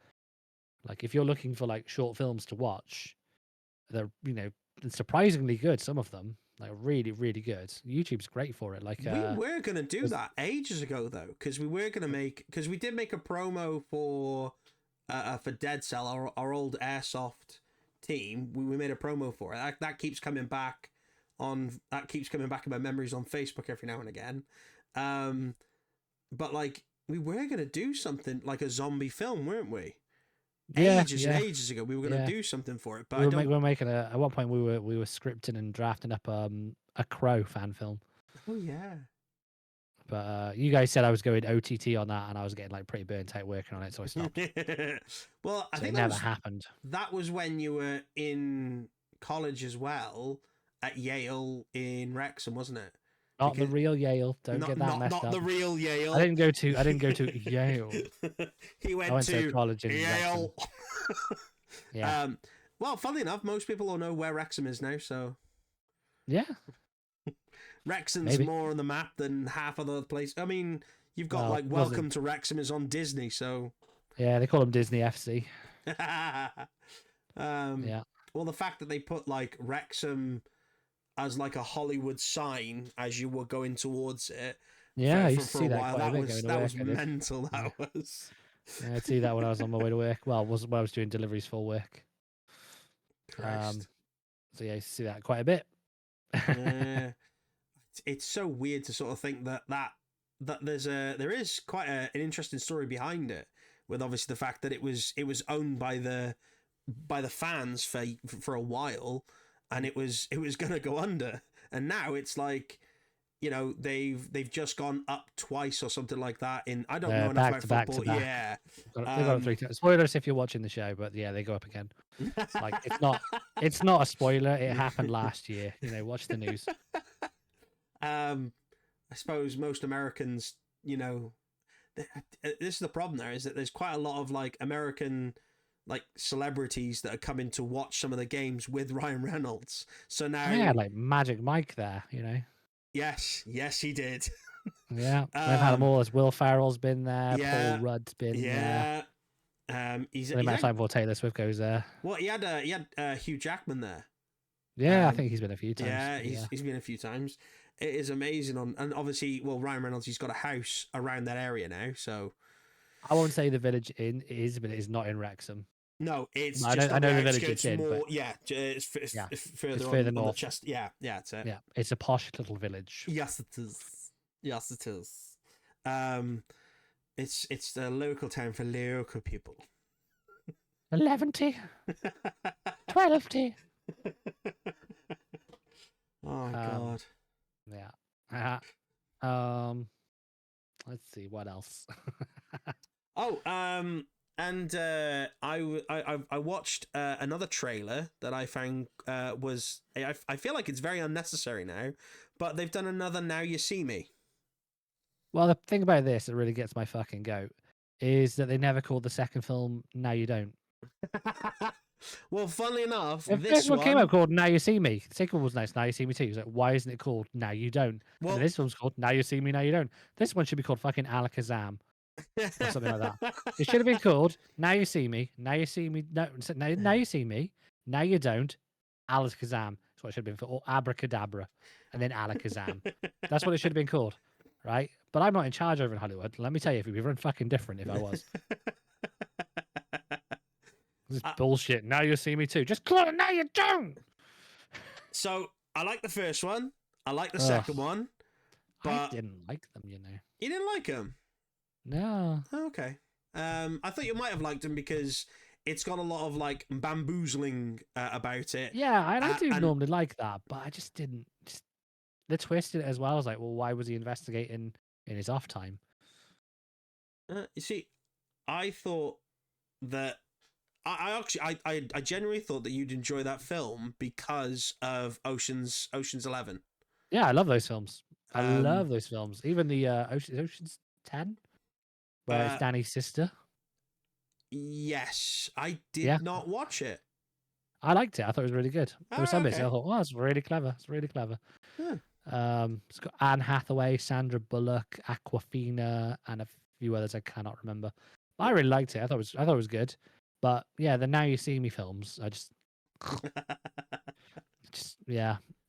B: Like if you're looking for like short films to watch, they're surprisingly good. Some of them like really really good. YouTube's great for it. Like
A: we were gonna do that ages ago though, because we did make a promo for Dead Cell, our old airsoft team. We made a promo for it. That keeps coming back in my memories on Facebook every now and again. But like we were gonna do something like a zombie film, weren't we? Ages ago, we were going to do something for it, but
B: we were making at one point we were scripting and drafting up a Crow fan film.
A: Oh yeah.
B: But you guys said I was going OTT on that, and I was getting like pretty burnt out working on it, so I stopped.
A: Well, I think
B: it never happened.
A: That was when you were in college as well at Yale in Wrexham, wasn't it?
B: Not the real Yale. Don't get that messed up. Not
A: the real Yale.
B: I didn't go to Yale.
A: I went to
B: college in
A: Yale.
B: Yeah.
A: Well, funnily enough, most people all know where Wrexham is now. So.
B: Yeah.
A: Wrexham's
B: Maybe.
A: more on the map than half of the place. I mean, you've got
B: Well,
A: like Welcome to Wrexham is on Disney, so
B: yeah, they call them Disney FC.
A: Yeah. Well, the fact that they put like Wrexham as like a Hollywood sign as you were going towards it,
B: yeah, I used to
A: for
B: see
A: a
B: that
A: while,
B: quite a bit going to work.
A: was mental. That was.
B: Yeah, I'd see that when I was on my way to work. Well, when I was doing deliveries for work.
A: Christ.
B: So yeah, I used to see that quite a bit.
A: It's so weird to sort of think that there is quite an interesting story behind it, with obviously the fact that it was owned by the fans for a while, and it was going to go under, and now it's like, you know, they've just gone up twice or something like that. In I don't know enough about football. Yeah,
B: they've got it 3 times. Spoilers if you're watching the show, but yeah, they go up again. Like it's not a spoiler. It happened last year. You know, watch the news.
A: I suppose most Americans, you know, this is the problem. There is that there's quite a lot of like American like celebrities that are coming to watch some of the games with Ryan Reynolds. So now,
B: yeah, like Magic Mike there. You know.
A: Yes, he did.
B: Yeah, they've had them all. As Will Ferrell's been there,
A: yeah,
B: Paul Rudd's been
A: there.
B: He's the amount of time before Taylor Swift goes there.
A: Well, he had Hugh Jackman there.
B: Yeah, I think he's been a few times.
A: Yeah, he's been a few times. It is amazing. And obviously, well, Ryan Reynolds, he's got a house around that area now. So
B: I won't say the village is, but it is not in Wrexham.
A: No, it's
B: I know the village it's in,
A: more,
B: but
A: it's further
B: further
A: on
B: north.
A: the chest. Yeah, it's it.
B: Yeah, it's a posh little village.
A: Yes, it is. Yes, it is. It's the local town for local people.
B: 11T. 12T.
A: Oh God.
B: Yeah. Let's see what else.
A: And I watched another trailer that I found was I feel like it's very unnecessary now, but they've done another Now You See Me.
B: Well, the thing about this that really gets my fucking goat is that they never called the second film Now You Don't.
A: Well, funnily enough,
B: this one came out called Now You See Me. The second was nice, Now You See Me Too. It's like, why isn't it called Now You Don't? Well, and this one's called Now You See Me, Now You Don't. This one should be called fucking Alakazam. Or something like that. It should have been called Now You See Me, Now You See Me, no, now You See Me, Now You Don't, Alakazam. That's what it should have been for, or Abracadabra, and then Alakazam. That's what it should have been called, right? But I'm not in charge over in Hollywood. Let me tell you, if it'd be run fucking different if I was. This is bullshit. Now You See Me Too. Just call it Now You Don't.
A: So I like the first one. I like the second one. But
B: I didn't like them, you know.
A: You didn't like them?
B: No.
A: Oh, okay. I thought you might have liked them because it's got a lot of like bamboozling about it.
B: Yeah, I do normally like that, but I just didn't. They twisted it as well. I was like, well, why was he investigating in his off time?
A: You see, I thought that I genuinely thought that you'd enjoy that film because of Ocean's 11.
B: Yeah, I love those films. I love those films. Even the Ocean's 10, where it's Danny's sister.
A: Yes, I did not watch it.
B: I liked it. I thought it was really good. There were some bits I thought, oh, it's really clever. It's really clever. It's got Anne Hathaway, Sandra Bullock, Aquafina, and a few others I cannot remember. I really liked it. I thought it was good. But yeah, the Now You See Me films, I just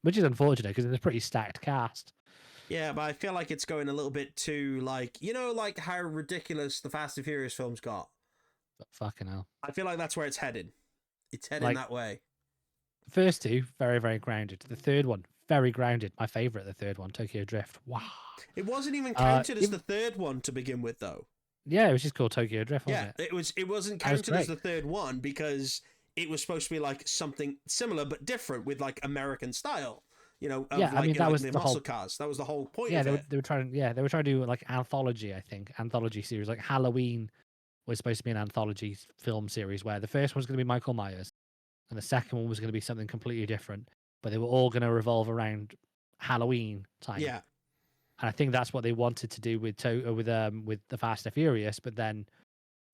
B: which is unfortunate because it's a pretty stacked cast.
A: Yeah, but I feel like it's going a little bit too like how ridiculous the Fast and Furious films got.
B: But fucking hell.
A: I feel like that's where it's headed. It's heading that way.
B: The first two, very, very grounded. The third one, very grounded. My favorite, the third one, Tokyo Drift. Wow.
A: It wasn't even counted as the third one to begin with, though.
B: Yeah, it was just called Tokyo Drift, wasn't it?
A: It wasn't counted as the third one because it was supposed to be like something similar but different with like American style. That was the whole cars. That was the whole point.
B: Yeah, they were trying to do like anthology. I think anthology series like Halloween was supposed to be an anthology film series where the first one was going to be Michael Myers, and the second one was going to be something completely different. But they were all going to revolve around Halloween time. Yeah, and I think that's what they wanted to do with the Fast and Furious. But then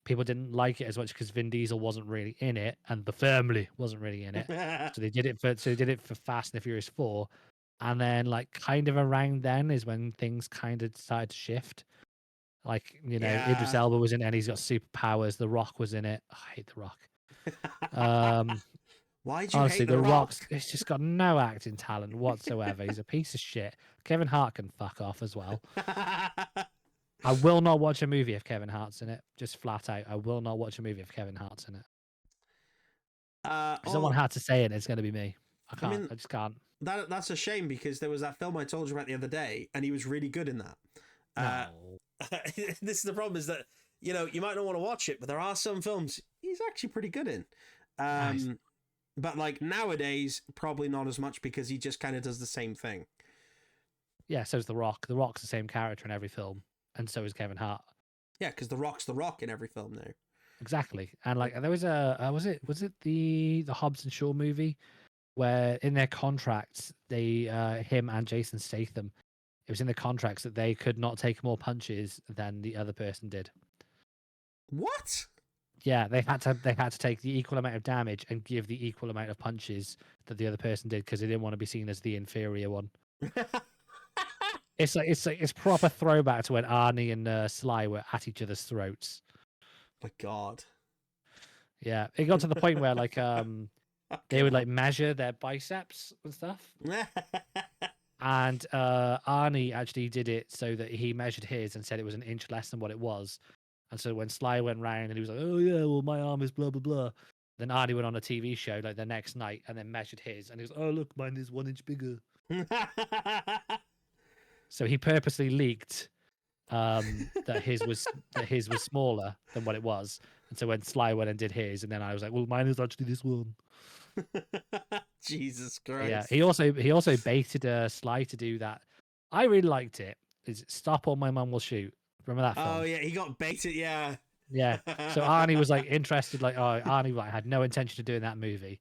B: people didn't like it as much because Vin Diesel wasn't really in it, and the family wasn't really in it. So they did it for Fast and the Furious 4. And then, like, kind of around then is when things kind of started to shift. Like, Idris
A: Yeah.
B: Elba was in it and he's got superpowers. The Rock was in it. I hate The Rock. Um,
A: Why'd you
B: Honestly,
A: hate The
B: The Rock's
A: Rock?
B: he's just got no acting talent whatsoever. He's a piece of shit. Kevin Hart can fuck off as well. I will not watch a movie if Kevin Hart's in it. Just flat out. I will not watch a movie if Kevin Hart's in it. If someone had to say it, it's going to be me. I can't.
A: mean,
B: I just can't.
A: that's a shame because there was that film I told you about the other day, and he was really good in that.
B: No.
A: This is the problem: is that you might not want to watch it, but there are some films he's actually pretty good in.
B: Nice.
A: But like nowadays, probably not as much because he just kind of does the same thing.
B: Yeah, so is The Rock. The Rock's the same character in every film, and so is Kevin Hart.
A: Yeah, because The Rock's The Rock in every film now.
B: Exactly. And like there was a was it the Hobbs and Shaw movie where in their contracts they him and Jason Statham, it was in the contracts that they could not take more punches than the other person did.
A: What?
B: Yeah, they had to take the equal amount of damage and give the equal amount of punches that the other person did because they didn't want to be seen as the inferior one. It's proper throwback to when Arnie and Sly were at each other's throats.
A: My God.
B: Yeah, it got to the point where like they would like measure their biceps and stuff. And Arnie actually did it so that he measured his and said it was an inch less than what it was. And so when Sly went round and he was like, "Oh yeah, well my arm is blah blah blah," then Arnie went on a TV show like the next night and then measured his and he was, "Oh look, mine is 1 inch bigger." So he purposely leaked that his was smaller than what it was. And so when Sly went and did his, and then I was like, "Well, mine is actually this one."
A: Jesus
B: But
A: Christ.
B: yeah, he also baited Sly to do that. I really liked it. Is Stop or My Mum Will Shoot? Remember that film?
A: Oh yeah, he got baited. Yeah.
B: Yeah. So Arnie was like interested, like, oh, Arnie like had no intention of doing that movie,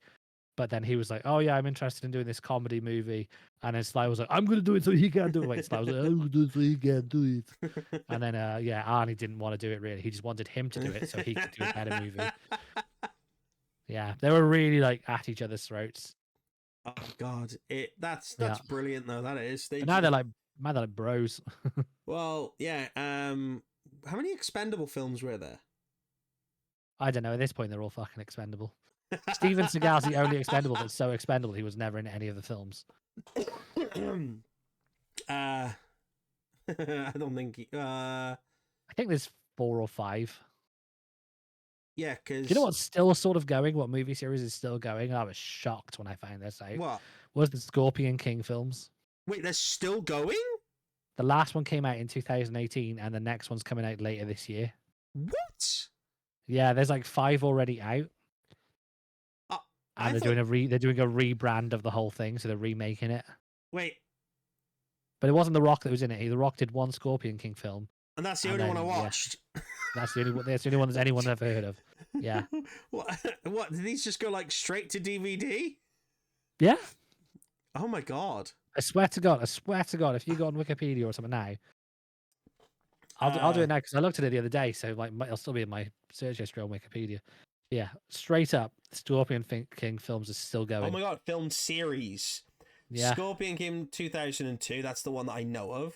B: but then he was like, oh yeah, I'm interested in doing this comedy movie, and then Sly was like, I'm gonna do it so he can't do it. Wait, Sly was like, I'm gonna do it so he can't do it. And then yeah, Arnie didn't want to do it really. He just wanted him to do it so he could do a better movie. Yeah, they were really like at each other's throats.
A: Oh God, that's
B: Yeah.
A: brilliant though. That is.
B: And now they're like bros.
A: Well, yeah. How many Expendable films were there?
B: I don't know. At this point, they're all fucking expendable. Steven Seagal's the only expendable that's so expendable he was never in any of the films.
A: I don't think.
B: I think there's 4 or 5.
A: Yeah, because
B: Do you know what's still sort of going? What movie series is still going? I was shocked when I found this out.
A: What?
B: Was the Scorpion King films?
A: Wait, they're still going?
B: The last one came out in 2018, and the next one's coming out later this year.
A: What?
B: Yeah, there's like 5 already out. And they're doing a rebrand of the whole thing, so they're remaking it.
A: Wait.
B: But it wasn't The Rock that was in it. The Rock did one Scorpion King film.
A: And that's the only one I watched.
B: Yeah, that's the only one that anyone's ever heard of. Yeah.
A: What? Did these just go like straight to DVD?
B: Yeah.
A: Oh my God.
B: I swear to God, if you go on Wikipedia or something now, I'll do it now because I looked at it the other day, so like it'll still be in my search history on Wikipedia. Yeah, straight up, Scorpion King films is still going.
A: Oh my God, film series. Yeah. Scorpion King 2002, that's the one that I know of.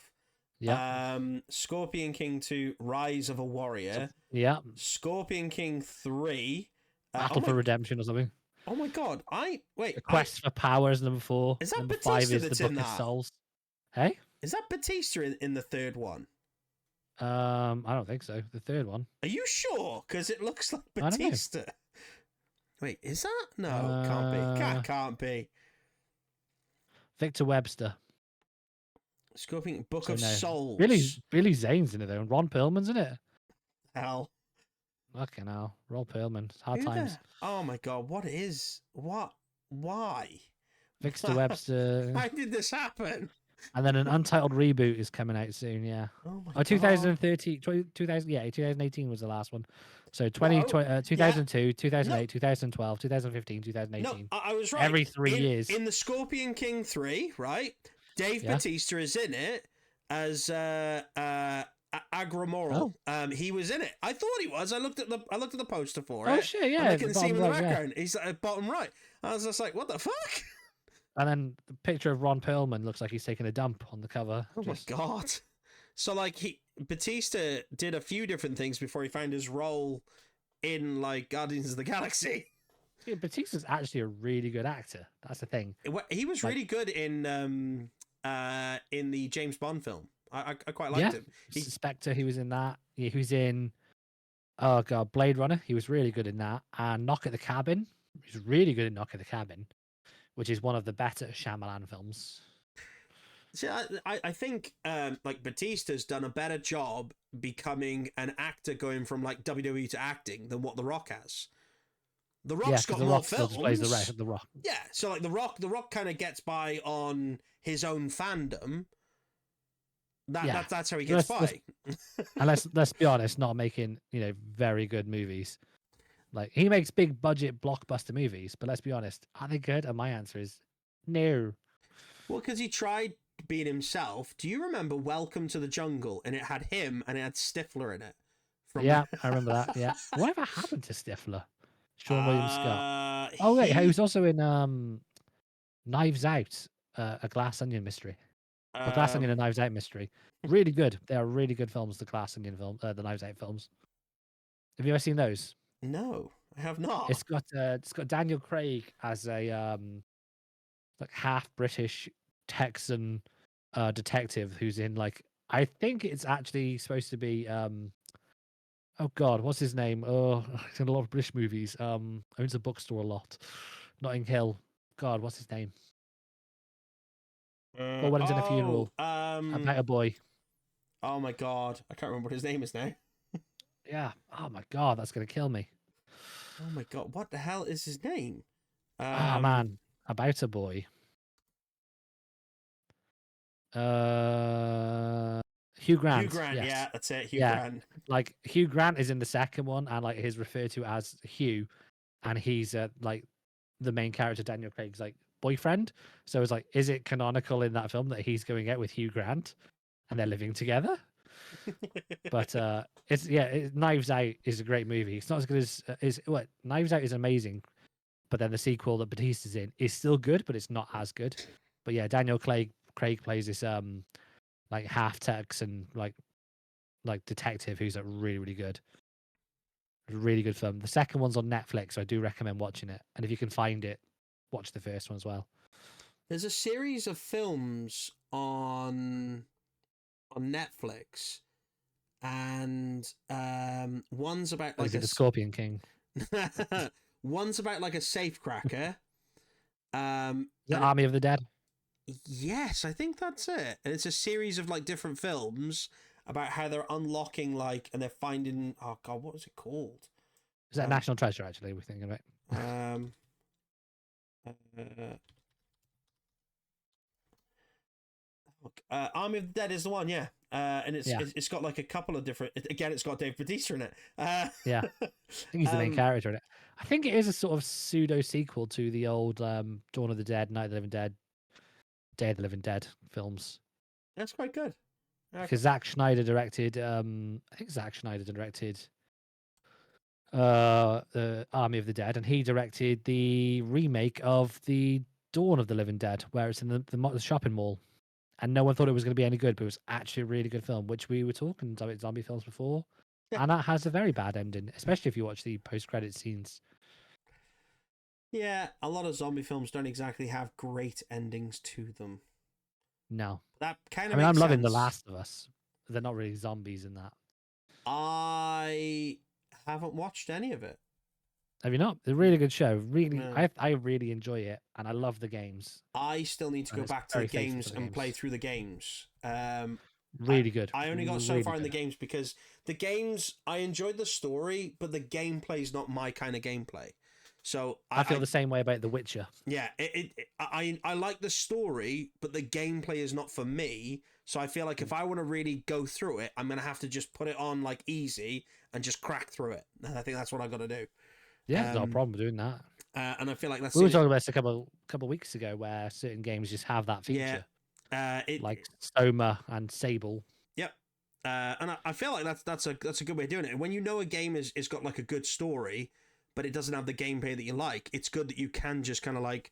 A: Yeah. Scorpion King 2, Rise of a Warrior.
B: Yeah.
A: Scorpion King 3,
B: Battle for Redemption or something.
A: Oh my God! A
B: Quest for Power is number 4.
A: Is that
B: number
A: Batista
B: 5 is
A: that's
B: the Book
A: in
B: of
A: that?
B: Souls. Hey,
A: is that Batista in the third one?
B: I don't think so. The third one.
A: Are you sure? Because it looks like Batista. Wait, is that? No, can't be. Can't be.
B: Victor Webster.
A: Scorpion Book of Souls.
B: Billy Zane's in it though, and Ron Perlman's in it.
A: Hell.
B: Fucking hell. Ron Perlman. Hard times.
A: Oh my God, what? Why?
B: Victor Webster.
A: How did this happen?
B: And then an untitled reboot is coming out soon, yeah.
A: Oh my God.
B: 2018 was the last one. So 2002, 2008, 2012, 2015, 2018.
A: No, I was right.
B: Every 3 years.
A: In the Scorpion King 3, right? Dave Bautista is in it as Agramoral. He was in it. I thought he was. I looked at the poster for it.
B: Oh shit, yeah.
A: And I can see him in the background. He's at bottom right. I was just like, what the fuck?
B: And then the picture of Ron Perlman looks like he's taking a dump on the cover.
A: Oh my god! So like Batista did a few different things before he found his role in like Guardians of the Galaxy.
B: Yeah, Batista's actually a really good actor. That's the thing.
A: He was really good in the James Bond film. I quite liked him.
B: Spectre, he was in that. Yeah, he was in oh god, Blade Runner. He was really good in that. And Knock at the Cabin. He was really good in Knock at the Cabin, which is one of the better Shyamalan films.
A: See, I think like Batista's done a better job becoming an actor going from like WWE to acting than what The Rock has. The Rock's got more films.
B: Still plays the Rock.
A: Yeah, so like the Rock kind of gets by on his own fandom. That's how he gets by.
B: And let's be honest, not making very good movies. Like he makes big budget blockbuster movies, but let's be honest, are they good? And my answer is no.
A: Well, because he tried being himself. Do you remember Welcome to the Jungle? And it had him and it had Stifler in it.
B: Yeah, I remember that. Yeah, whatever happened to Stifler? Sean William Scott. Oh wait, he was also in Knives Out, a Glass Onion mystery. A Glass Onion and Knives Out mystery. Really good. They are really good films. The Glass Onion film, the Knives Out films. Have you ever seen those?
A: No, I have not.
B: It's got Daniel Craig as a like half British Texan detective who's in like I think it's actually supposed to be oh god, what's his name? Oh, he's in a lot of British movies. Owns a bookstore a lot. Notting Hill. God, what's his name? Four Weddings and a Funeral. About a boy.
A: Oh my god, I can't remember what his name is now.
B: Yeah. Oh my god, that's gonna kill me.
A: Oh my god, what the hell is his name?
B: Man, About a Boy. Hugh Grant.
A: Hugh Grant,
B: yes.
A: yeah, that's it. Hugh Grant.
B: Like Hugh Grant is in the second one, and like he's referred to as Hugh, and he's like the main character, Daniel Craig's like boyfriend. So it's like, is it canonical in that film that he's going out with Hugh Grant, and they're living together? But Knives Out is a great movie. It's not as good as Knives Out is amazing, but then the sequel that Batista's in is still good, but it's not as good. But yeah, Daniel Craig plays this like half Texan like detective who's like really good. Really good film. The second one's on Netflix, so I do recommend watching it. And if you can find it, watch the first one as well.
A: There's a series of films on Netflix, and one's about like
B: the Scorpion King.
A: One's about like a safecracker.
B: The Army of the Dead.
A: Yes, I think that's it. And it's a series of like different films about how they're unlocking like and they're finding oh god, what was it called?
B: Is that National Treasure actually we're thinking about?
A: Army of the Dead is the one, yeah. And it's got like a couple of different. Again, it's got Dave Bautista in it.
B: Yeah, I think he's the main character in it. I think it is a sort of pseudo sequel to the old Dawn of the Dead, Night of the Living Dead, Day of the Living Dead films.
A: That's quite good.
B: Because Zack Snyder directed. I think Zack Snyder directed the Army of the Dead, and he directed the remake of the Dawn of the Living Dead, where it's in the shopping mall. And no one thought it was going to be any good, but it was actually a really good film, which we were talking about zombie films before. Yeah. And that has a very bad ending, especially if you watch the post-credit scenes.
A: Yeah, a lot of zombie films don't exactly have great endings to them.
B: No.
A: That kind
B: of
A: I'm
B: loving The Last of Us. They're not really zombies in that.
A: I haven't watched any of it.
B: Have you not? It's a really good show. Really, no. I really enjoy it, and I love the games.
A: I still need to go back to the games and play through the games.
B: Really good.
A: I only got so far in the games because the games, I enjoyed the story, but the gameplay is not my kind of gameplay. So
B: I feel the same way about The Witcher.
A: Yeah, I like the story, but the gameplay is not for me. So I feel like if I want to really go through it, I'm gonna have to just put it on like easy and just crack through it. And I think that's what I got to do.
B: Yeah, not a problem doing that.
A: And I feel like that's
B: we were talking about this a couple weeks ago, where certain games just have that feature.
A: Yeah,
B: like Soma and Sable.
A: Yep. And I feel like that's a good way of doing it. And when you know a game is got like a good story, but it doesn't have the gameplay that you like, it's good that you can just kind of like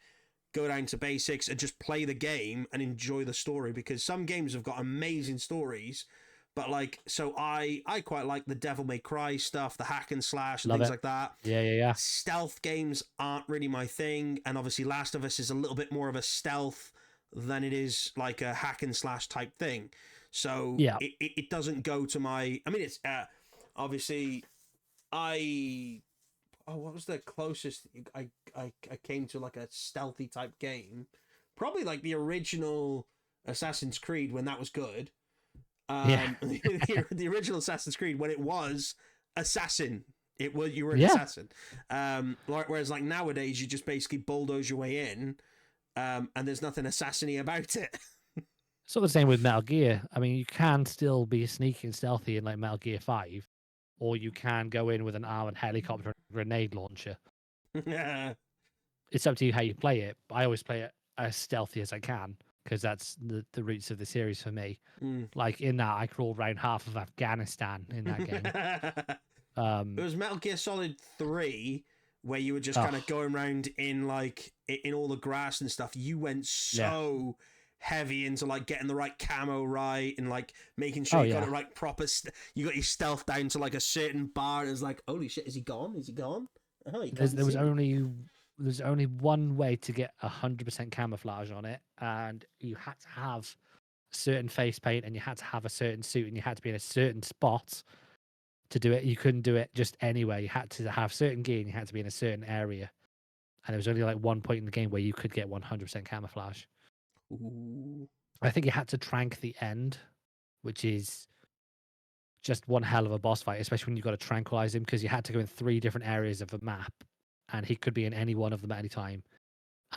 A: go down to basics and just play the game and enjoy the story, because some games have got amazing stories, but like, so I quite like the Devil May Cry stuff, the hack and slash and
B: Love
A: things
B: it.
A: like that.
B: Yeah.
A: Stealth games aren't really my thing, and obviously Last of Us is a little bit more of a stealth than it is like a hack and slash type thing. So
B: Yeah.
A: it doesn't go to my. I mean, it's obviously what was the closest I came to like a stealthy type game? Probably like the original Assassin's Creed when that was good.
B: Yeah.
A: The original Assassin's Creed when it was assassin. It was you were an
B: Yeah.
A: assassin. Whereas like nowadays you just basically bulldoze your way in, and there's nothing assassiny about it.
B: Sort of the same with Metal Gear. I mean, you can still be sneaky and stealthy in like Metal Gear 5, or you can go in with an armored helicopter and grenade launcher.
A: Yeah.
B: It's up to you how you play it. I always play it as stealthy as I can because that's the roots of the series for me. Like in that, I crawled around half of Afghanistan in that game.
A: It was Metal Gear Solid 3 where you were just kind of going around in like in all the grass and stuff. You went so heavy into like getting the right camo right and like making sure you got it right proper. You got your stealth down to like a certain bar. And it's like, holy shit, is he gone? Is he gone? Oh,
B: there was only one way to get 100% camouflage on it, and you had to have certain face paint, and you had to have a certain suit, and you had to be in a certain spot to do it. You couldn't do it just anywhere. You had to have certain gear, and you had to be in a certain area. And there was only like one point in the game where you could get 100% camouflage.
A: Ooh.
B: I think you had to trank the end, which is just one hell of a boss fight, especially when you've got to tranquilize him, because you had to go in 3 different areas of a map, and he could be in any one of them at any time.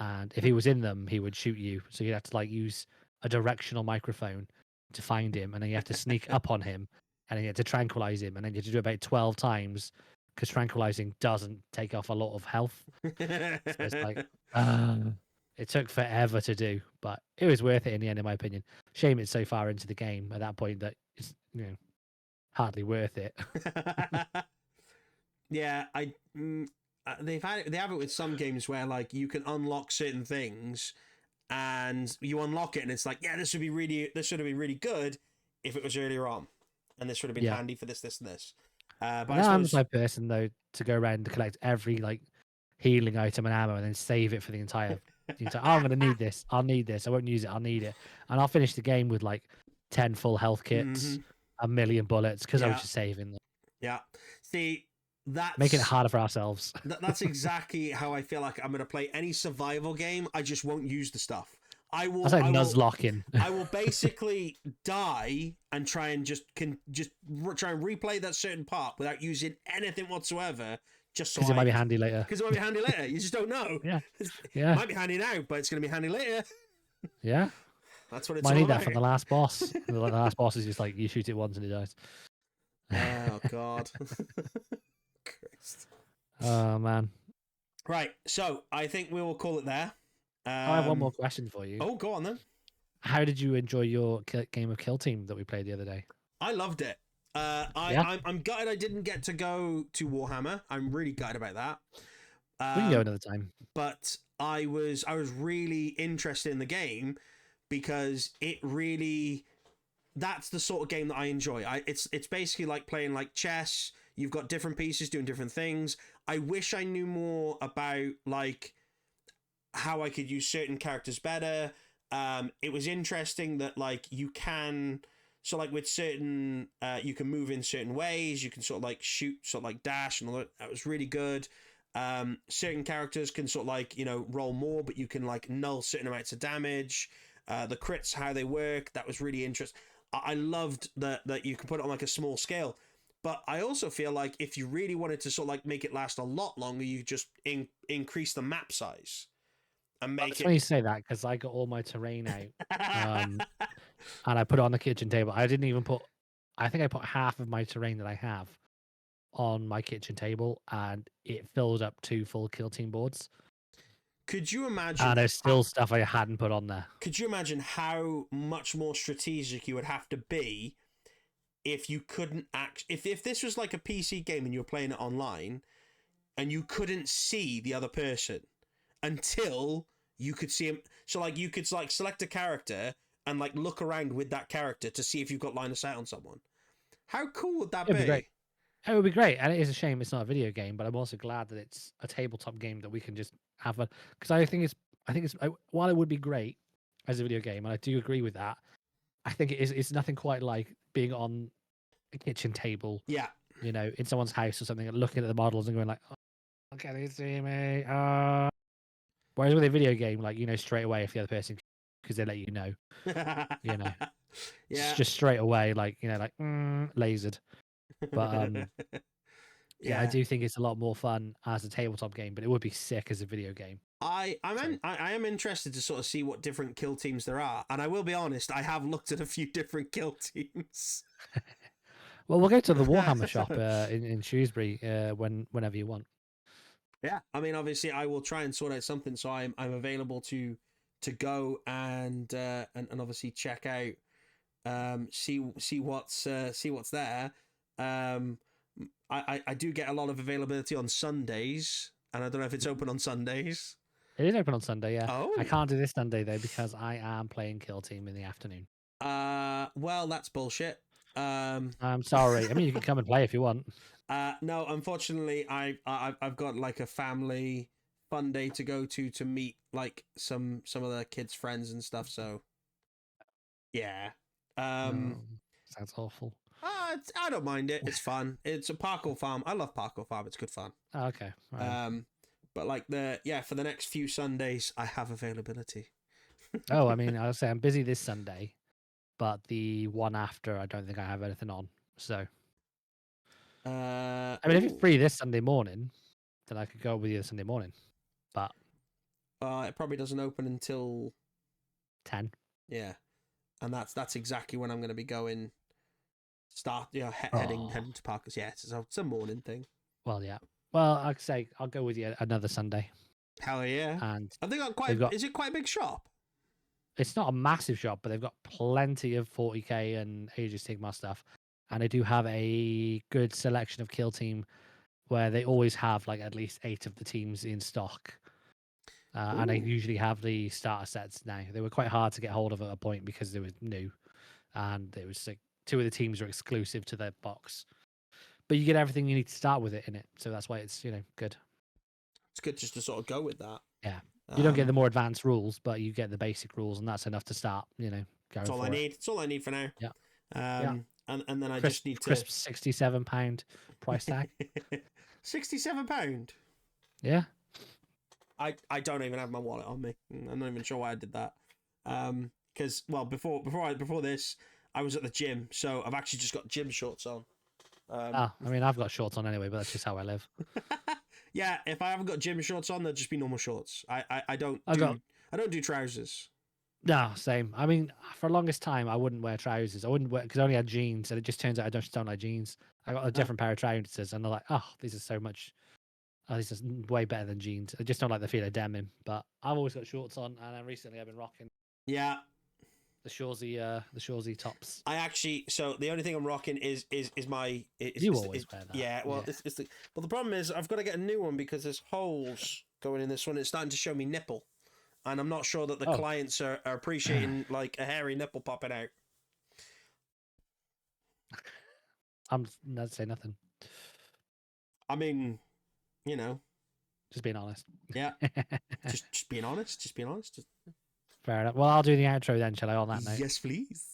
B: And if he was in them, he would shoot you. So you'd have to like use a directional microphone to find him, and then you have to sneak up on him, and then you have to tranquilize him, and then you have to do it about 12 times because tranquilizing doesn't take off a lot of health. So it's like, it took forever to do, but it was worth it in the end, in my opinion. Shame it's so far into the game at that point that it's hardly worth it.
A: Yeah, they have it with some games where like you can unlock certain things, and you unlock it, and it's like, yeah, this should have been really good if it was earlier on, and this would have been handy for this, and this. But
B: I'm the type of person though to go around and collect every like healing item and ammo, and then save it for the entire. I'm gonna need this. I'll need this. I won't use it. I'll need it, and I'll finish the game with like 10 full health kits, 1,000,000 bullets because I was just saving them.
A: Yeah, see, that's
B: making it harder for ourselves.
A: That's exactly how I feel like I'm gonna play any survival game. I just won't use the stuff. I will.
B: That's like Nuzlocking.
A: I will basically die and try and try and replay that certain part without using anything whatsoever. Just so
B: because it might be handy later.
A: Because it might be handy later. You just don't know.
B: Yeah.
A: It might be handy now, but it's going to be handy later.
B: Yeah.
A: That's what it's
B: might
A: all
B: need
A: about.
B: that from the last boss. The last boss is just like you shoot it once and it dies.
A: Oh God. Christ.
B: Oh man.
A: Right. So I think we will call it there.
B: I have one more question for you.
A: Oh, go on then.
B: How did you enjoy your game of Kill Team that we played the other day?
A: I loved it. I'm gutted I didn't get to go to Warhammer. I'm really gutted about that.
B: We can go another time.
A: But I was really interested in the game because that's the sort of game that I enjoy. It's basically like playing like chess. You've got different pieces doing different things. I wish I knew more about like how I could use certain characters better. It was interesting that like you can. So like with certain, you can move in certain ways. You can sort of like shoot, sort of like dash, and all that. That was really good. Certain characters can sort of like roll more, but you can like null certain amounts of damage. The crits, how they work, that was really interesting. I loved that you can put it on like a small scale. But I also feel like if you really wanted to sort of like make it last a lot longer, you just increase the map size and make
B: it's funny you say that because I got all my terrain out. And I put it on the kitchen table. I didn't even put. I think I put half of my terrain that I have on my kitchen table, and it filled up 2 full Kill Team boards.
A: Could you imagine?
B: And there's still stuff I hadn't put on there.
A: Could you imagine how much more strategic you would have to be if you couldn't if this was like a PC game and you were playing it online, and you couldn't see the other person until you could see him. So like you could like select a character and like look around with that character to see if you've got line of sight on someone. How cool would that
B: It'd be great.
A: be?
B: It would be great, and it is a shame it's not a video game. But I'm also glad that it's a tabletop game that we can just have a. Because I think it's while it would be great as a video game, and I do agree with that. I think it's nothing quite like being on a kitchen table,
A: Yeah.
B: you know, in someone's house or something, and looking at the models and going like, "Oh, can you see me?" Whereas with a video game, like you know straight away if the other person, because they let you know, you know, it's
A: Yeah.
B: just straight away, like you know, like lasered. But yeah, I
A: Yeah.
B: do think it's a lot more fun as a tabletop game, but it would be sick as a video game. So,
A: I am interested to sort of see what different kill teams there are, and I will be honest, I have looked at a few different kill teams.
B: well, we'll go to the Warhammer shop in Shrewsbury whenever you want.
A: Yeah, I mean, obviously, I will try and sort out something so I'm available to go and obviously check out see what's there. Um, I do get a lot of availability on Sundays, and I don't know if it's open on Sundays.
B: It is open on Sunday, yeah.
A: Oh,
B: I can't do this Sunday though because I am playing Kill Team in the afternoon.
A: well, that's bullshit.
B: I'm sorry. I mean, you can come and play if you want.
A: No, unfortunately, I've got like a family fun day to go to meet like some of the kids' friends and stuff. So, yeah.
B: No, sounds awful.
A: I don't mind it. It's fun. It's a parkour farm. I love parkour farm. It's good fun.
B: Oh, okay. Right.
A: But like for the next few Sundays, I have availability.
B: Oh, I mean, I'll say I'm busy this Sunday, but the one after, I don't think I have anything on. So, I mean, if you're free this Sunday morning, then I could go with you this Sunday morning. But
A: it probably doesn't open until
B: 10.
A: Yeah, and that's exactly when I'm going to be going. Heading to Parker's. Yeah, it's a morning thing.
B: Well, yeah. Well, I'd say I'll go with you another Sunday.
A: Hell yeah!
B: And
A: have they got is it quite a big shop?
B: It's not a massive shop, but they've got plenty of 40k and Age of Sigmar stuff, and they do have a good selection of Kill Team, where they always have like at least 8 of the teams in stock. And they usually have the starter sets now. They were quite hard to get hold of at a point because they were new, and it was like 2 of the teams are exclusive to their box. But you get everything you need to start with it in it, so that's why it's good.
A: It's good just to sort of go with that.
B: Yeah, you don't get the more advanced rules, but you get the basic rules, and that's enough to start.
A: That's all I need. It's all I need for now.
B: Yeah.
A: And then I just need to
B: crisp £67 price tag.
A: £67.
B: Yeah.
A: I don't even have my wallet on me. I'm not even sure why I did that. Because before this, I was at the gym, so I've actually just got gym shorts on.
B: I mean, I've got shorts on anyway, but that's just how I live.
A: Yeah, if I haven't got gym shorts on, they'll just be normal shorts. I don't do trousers.
B: No, same. I mean, for the longest time, I wouldn't wear trousers. I wouldn't wear because I only had jeans, and it just turns out I just don't like jeans. I got a different pair of trousers, and they're like, oh, these are so much. Oh, this is way better than jeans. I just don't like the feel of denim. But I've always got shorts on, and then recently I've been rocking.
A: Yeah.
B: The Shorzy tops.
A: So the only thing I'm rocking is my.
B: You always wear that.
A: Yeah, well, yeah. But the problem is I've got to get a new one because there's holes going in this one. It's starting to show me nipple, and I'm not sure that the clients are appreciating like a hairy nipple popping out.
B: I'm not saying nothing.
A: I mean,
B: just being honest.
A: Yeah, just being honest. Just being honest.
B: Fair enough. Well, I'll do the outro then, shall I, on that note?
A: Yes, please.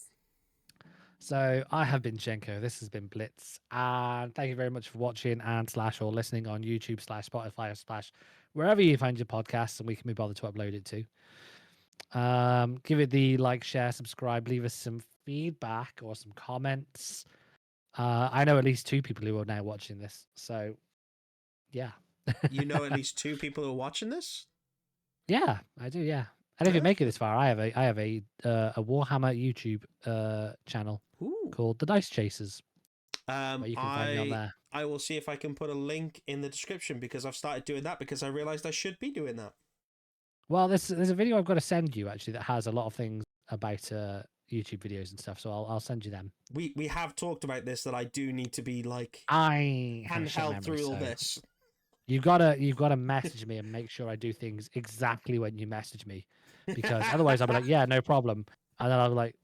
B: So I have been Jenko. This has been Blitz. And thank you very much for watching and / or listening on YouTube / Spotify / wherever you find your podcasts and we can be bothered to upload it to. Give it the like, share, subscribe, leave us some feedback or some comments. I know at least 2 people who are now watching this. So, yeah.
A: You know at least 2 people who are watching this?
B: Yeah, I do, yeah. And if you make it this far, I have a Warhammer YouTube channel called The Dice Chasers. Where you can find me on there.
A: I will see if I can put a link in the description because I've started doing that because I realized I should be doing that.
B: Well, there's a video I've got to send you actually that has a lot of things about YouTube videos and stuff. So I'll send you them.
A: We have talked about this that I do need to be like
B: I
A: handheld through all this.
B: You've gotta message me and make sure I do things exactly when you message me, because otherwise I'll be like, yeah, no problem, and then I'll be like,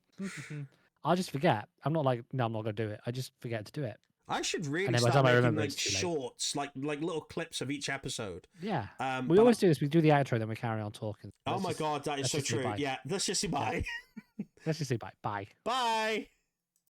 B: I'll just forget. I'm not like, no, I'm not gonna do it. I just forget to do it,
A: I should
B: and
A: really
B: then by the
A: start
B: time I
A: making
B: remember,
A: like
B: it's too late.
A: shorts, like little clips of each episode.
B: Yeah, we
A: But
B: always do this. We do the outro, then we carry on talking.
A: oh my god, that is
B: Let's
A: so
B: just say
A: true.
B: bye.
A: Yeah, let's just say bye.
B: Let's just say bye. Bye.
A: Bye.